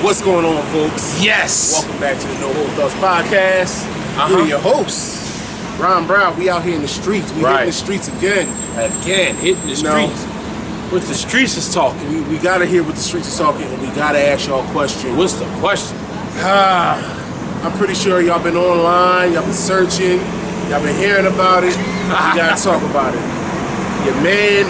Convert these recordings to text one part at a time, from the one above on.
What's going on, folks? Yes. Welcome back to the No Hold Thoughts podcast. We're your hosts, Ron Brown. We out here in the streets. We hitting the streets again. Again, hitting the streets. What the streets is talking. We gotta hear what the streets is talking, and we gotta ask y'all a question. What's the question? I'm pretty sure y'all been online, y'all been searching, y'all been hearing about it. We gotta talk about it. Your man,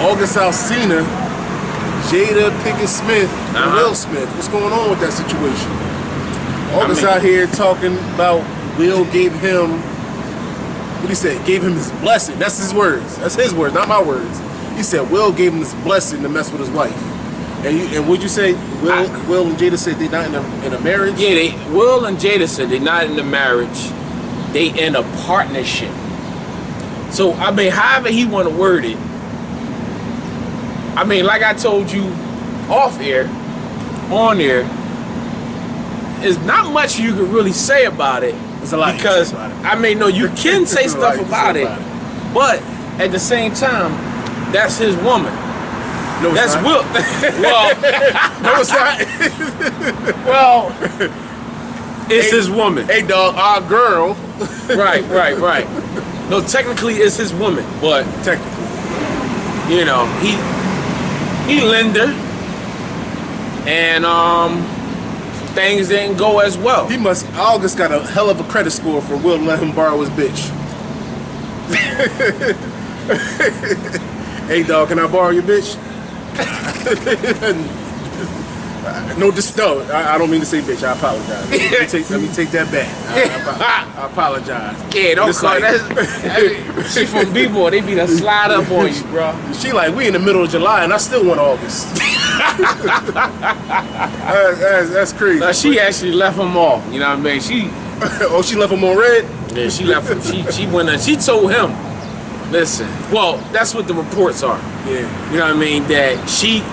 August Alsina, Jada, Pinkett Smith, and Will Smith. What's going on with that situation? August out here talking about Will gave him, what he say? Gave him his blessing. That's his words. That's his words, not my words. He said Will gave him his blessing to mess with his wife. And would you say Will and Jada said they not in a marriage? Yeah, Will and Jada said they're not in a marriage. They in a partnership. So I mean, however he want to word it. I mean, like I told you off air, on air, there's not much you can really say about it. There's a lot because about it. I mean, no, you can say stuff about it, but at the same time, that's his woman. No, that's not. Will. Well, no, it's not. Well, it's his woman. Hey, dog, our girl. Right. No, technically, it's his woman, but technically, you know, he lend her, and things didn't go as well. August got a hell of a credit score for Will to let him borrow his bitch. Hey, dog, can I borrow your bitch? No, I don't mean to say bitch. I apologize. Let me take that back. I apologize. Yeah, don't call that. She from B-Boy. They be the slide up on you, bro. She like, we in the middle of July, and I still want August. That's crazy. She actually left him off. You know what I mean? She left him on red? Yeah, she left him. She went and she told him, listen, well, that's what the reports are. Yeah. You know what I mean? That she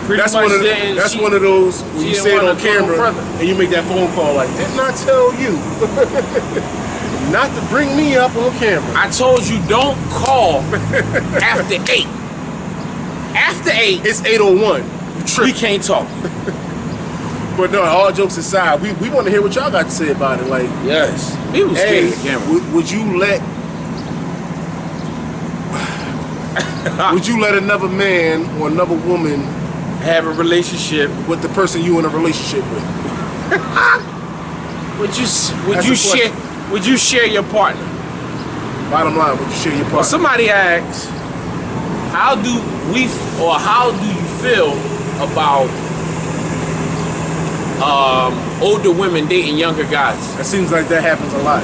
pretty much that's one of those when you say it on camera and you make that phone call like, didn't I tell you not to bring me up on camera? I told you don't call after 8. After 8. It's 8:01. We can't talk. But no, all jokes aside, we want to hear what y'all got to say about it. Like, yes, people scared of the camera. Would you let another man or another woman have a relationship with the person you in a relationship with? Would you share your partner? Bottom line, would you share your partner? Well, somebody asks, how do you feel about older women dating younger guys? It seems like that happens a lot.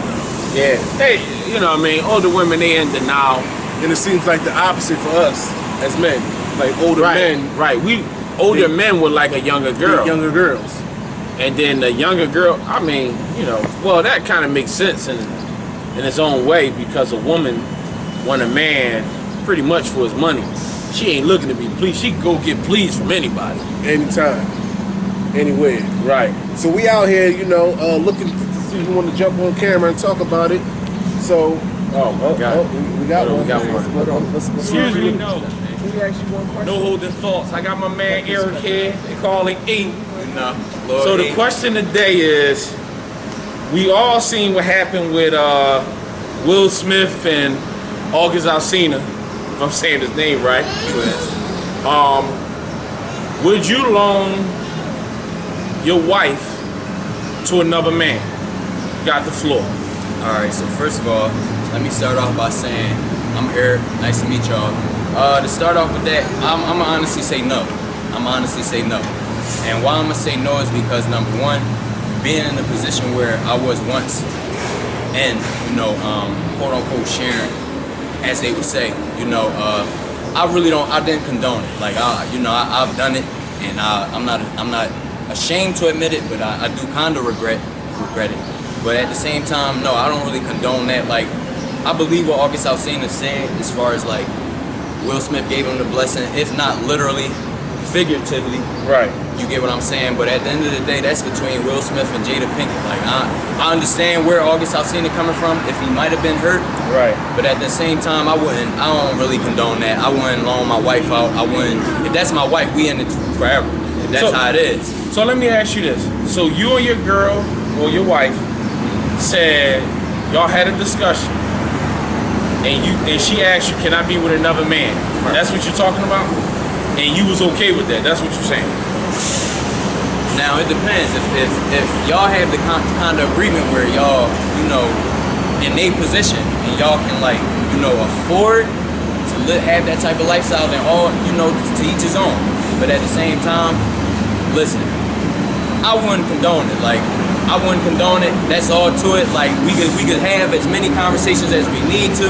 Yeah. Hey, you know what I mean? Older women, they in denial. And it seems like the opposite for us as men. Like older men. Right. Older men would like a younger girl. Younger girls. And then the younger girl, I mean, you know, well, that kind of makes sense in its own way because a woman want a man pretty much for his money. She ain't looking to be pleased. She can go get pleased from anybody. Anytime. Anywhere. Right. So we out here, you know, looking to see who want to jump on camera and talk about it. So, we got one. We got one. Excuse me. No. No holding thoughts. I got my man Eric here. They call him E. So the question today is, we all seen what happened with Will Smith and August Alsina, if I'm saying his name right. Would you loan your wife to another man? You got the floor. Alright, so first of all, let me start off by saying, I'm Eric, nice to meet y'all. To start off with that, I'm gonna honestly say no. And why I'm gonna say no is because number one, being in a position where I was once and, you know, quote unquote sharing, as they would say, you know, I didn't condone it. Like, I've done it and I'm not ashamed to admit it, but I do kind of regret it. But at the same time, no, I don't really condone that. Like, I believe what August Alsina said as far as like Will Smith gave him the blessing, if not literally, figuratively. Right. You get what I'm saying? But at the end of the day, that's between Will Smith and Jada Pinkett. Like, I understand where August Alsina coming from, if he might have been hurt. Right. But at the same time, I don't really condone that. I wouldn't loan my wife out. If that's my wife, we in it forever. If That's how it is. So let me ask you this. So you and your girl or your wife said y'all had a discussion, and she asked you, "Can I be with another man?" Right. That's what you're talking about, and you was okay with that. That's what you're saying. Now it depends. If y'all have the kind of agreement where y'all, you know, in a position and y'all can like, you know, afford to have that type of lifestyle, then all, you know, to each his own. But at the same time, listen, I wouldn't condone it. Like, I wouldn't condone it. That's all to it. Like, we could have as many conversations as we need to.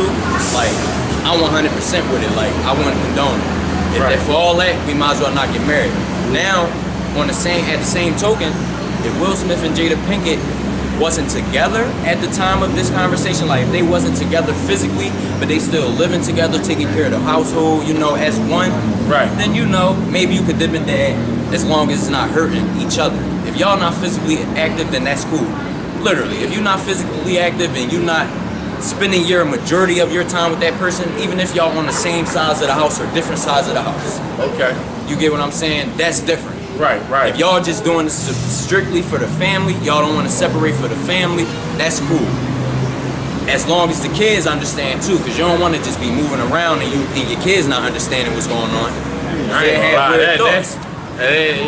Like, I'm 100% with it. Like, I wouldn't condone it. If for all that, we might as well not get married. Now, at the same token, if Will Smith and Jada Pinkett wasn't together at the time of this conversation, like if they wasn't together physically, but they still living together, taking care of the household, you know, as one, right? Then, you know, maybe you could dip in that as long as it's not hurting each other. If y'all not physically active, then that's cool. Literally, if you're not physically active and you're not spending your majority of your time with that person, even if y'all on the same sides of the house or different sides of the house. Okay. You get what I'm saying? That's different. Right. If y'all just doing this strictly for the family, y'all don't want to separate for the family, that's cool. As long as the kids understand too, because you don't want to just be moving around and your kids not understanding what's going on. I ain't gonna lie,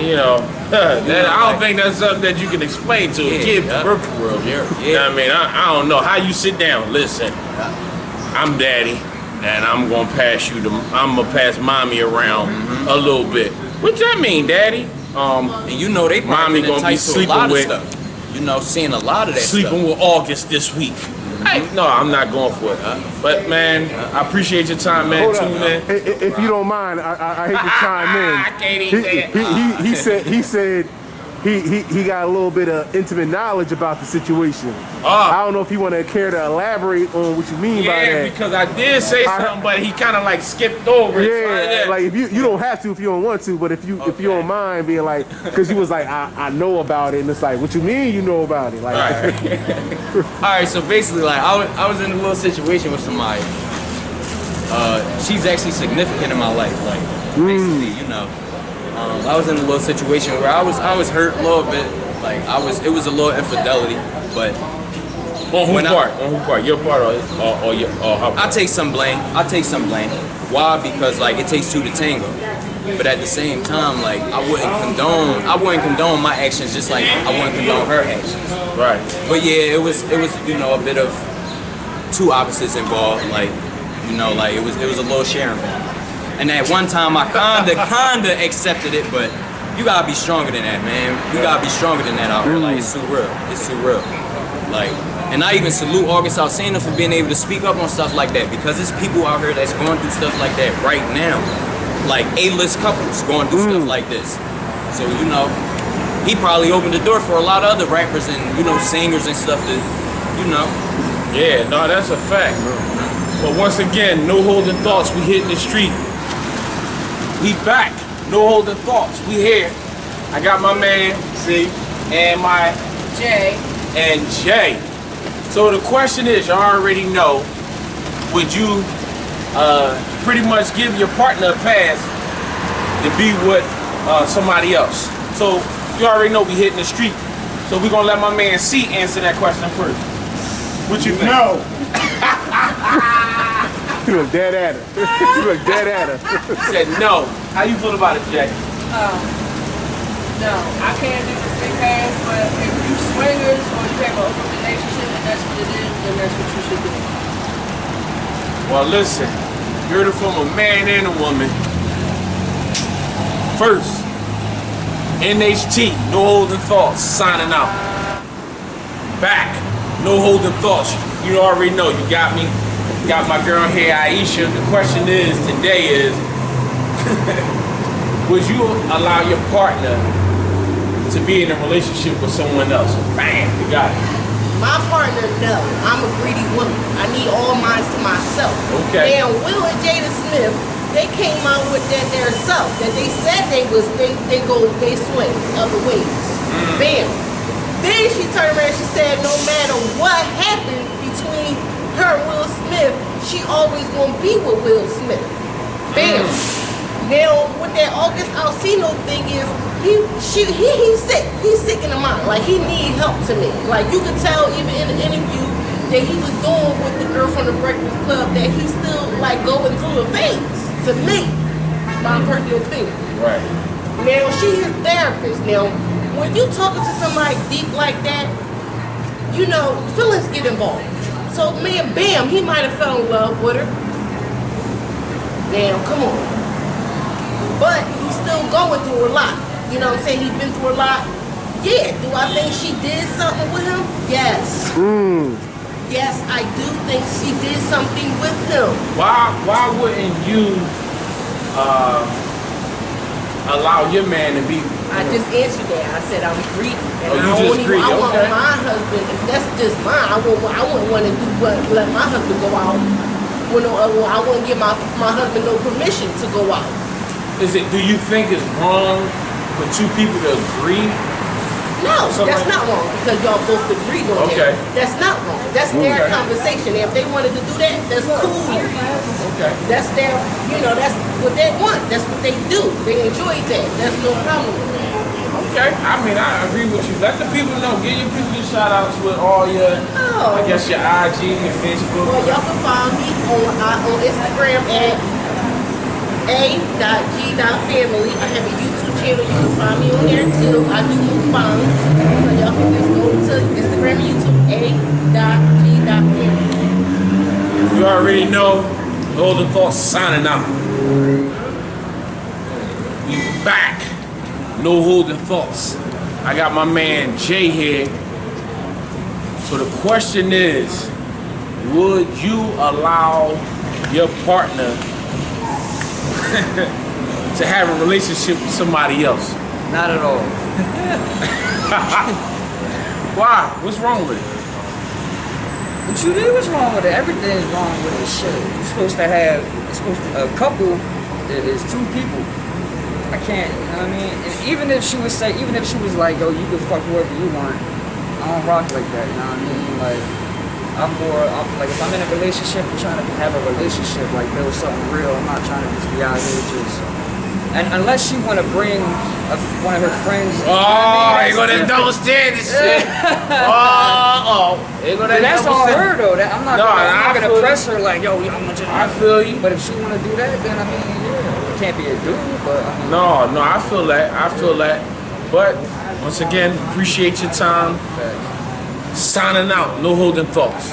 you know, I don't think that's something that you can explain to a kid in the virtual world. You know what I mean? I don't know how you sit down. Listen, I'm daddy, and I'm gonna pass mommy around a little bit. What that mean, daddy? And you know they mommy gonna be sleeping with stuff. You know, seeing a lot of that sleeping stuff. with August this week. No, I'm not going for it. But man, I appreciate your time, man. Tune in. If you don't mind, I hate to chime in. I can't eat that. He said he got a little bit of intimate knowledge about the situation. I don't know if you want to care to elaborate on what you mean by that. Yeah, because I did say something, but he kind of like skipped over it. Yeah, like if you don't have to if you don't want to, but if you don't mind being like, because you was like, I know about it, and it's like, what you mean you know about it? Like, all right, so basically, like I was in a little situation with somebody. She's actually significant in my life, like basically, you know. I was in a little situation where I was hurt a little bit. Like it was a little infidelity, but on whose part? On whose part? Your part or her part? I take some blame. Why? Because like it takes two to tango. But at the same time, like I wouldn't condone my actions just like I wouldn't condone her actions. Right. But yeah, it was you know a bit of two opposites involved. Like you know, like it was a little sharing. And at one time I kinda accepted it, but you gotta be stronger than that, man. You gotta be stronger than that out here. Like it's too real. It's too real. Like, and I even salute August Alsina for being able to speak up on stuff like that, because there's people out here that's going through stuff like that right now. Like A-list couples going through stuff like this. So, you know, he probably opened the door for a lot of other rappers and, you know, singers and stuff that, you know. Yeah, no, that's a fact. But once again, no holding thoughts. We hitting the street. We back. No holding thoughts. We here. I got my man, C, and my Jay. And Jay. So the question is, y'all already know, would you pretty much give your partner a pass to be with somebody else? So you already know we hitting the street. So we're gonna let my man C answer that question first. What you think? No. You look dead at her. You look dead at her. He said no. How you feel about it, Jay? No, I can't do the big pass, but if you swingers or you have an open relationship and that's what it is, then that's what you should do. Well, listen, you heard it from a man and a woman. First, NHT, no holding thoughts, signing out. Back, no holding thoughts. You already know, you got me. Got my girl here, Aisha. The question is, today is, would you allow your partner to be in a relationship with someone else? Bam, you got it. My partner, no. I'm a greedy woman. I need all mine to myself. Okay. And Will and Jada Smith, they came out with that their self. That they said they swing other ways. Bam. Then she turned around and she said no matter what happens between her and Will Smith, she always gonna be with Will Smith. Bam. Now, with that August Alsina thing is, he's sick. He's sick in the mind. Like, he need help to me. Like, you could tell even in the interview that he was doing with the girl from the Breakfast Club that he's still, like, going through a phase. To me, my personal opinion. Right. Now, she is a therapist. Now, when you talking to somebody deep like that, you know, feelings get involved. So, man, bam, he might have fell in love with her. Now, come on. But he's still going through a lot. You know what I'm saying? He's been through a lot. Yeah, do I think she did something with him? Yes. Yes, I do think she did something with him. Why wouldn't you allow your man to be? I just answered that. I said I'm greedy. And you just greedy, I want okay. my husband, if that's just mine, I wouldn't want to do what, let my husband go out. I wouldn't give my husband no permission to go out. Do you think it's wrong for two people to agree? No, that's not wrong because y'all both agreed on that. That's not wrong. That's their conversation. If they wanted to do that, that's cool. Okay. That's their, that's what they want. That's what they do. They enjoy that. That's no problem with that. Okay. I mean, I agree with you. Let the people know. Give your people your shout outs with all your, I guess your IG, your Facebook. Well, y'all can find me on Instagram at a.g.family. I have a YouTube channel. You can find me on there too. I do mukbang. So y'all can just go to Instagram and YouTube a.g.family. You already know. Golden Thoughts signing out. We back. No holding thoughts. I got my man Jay here. So the question is, would you allow your partner to have a relationship with somebody else? Not at all. Why? What's wrong with it? What you did was wrong with it. Everything is wrong with it. Shit. A couple is two people. I can't, you know what I mean? And even if she was like, yo, you can fuck whoever you want, I don't rock like that, you know what I mean? Like, I'm like, if I'm in a relationship, I'm trying to have a relationship, like build something real. I'm not trying to just be out here just. And unless she want to bring one of her friends. Oh, you gonna double stand this shit. That's all her though. I'm not gonna press her like, yo, I'm gonna. I feel you. But if she want to do that, then I mean, yeah, it can't be a dude. But I mean, no, I feel that. But once again, appreciate your time. Signing out. No holding thoughts.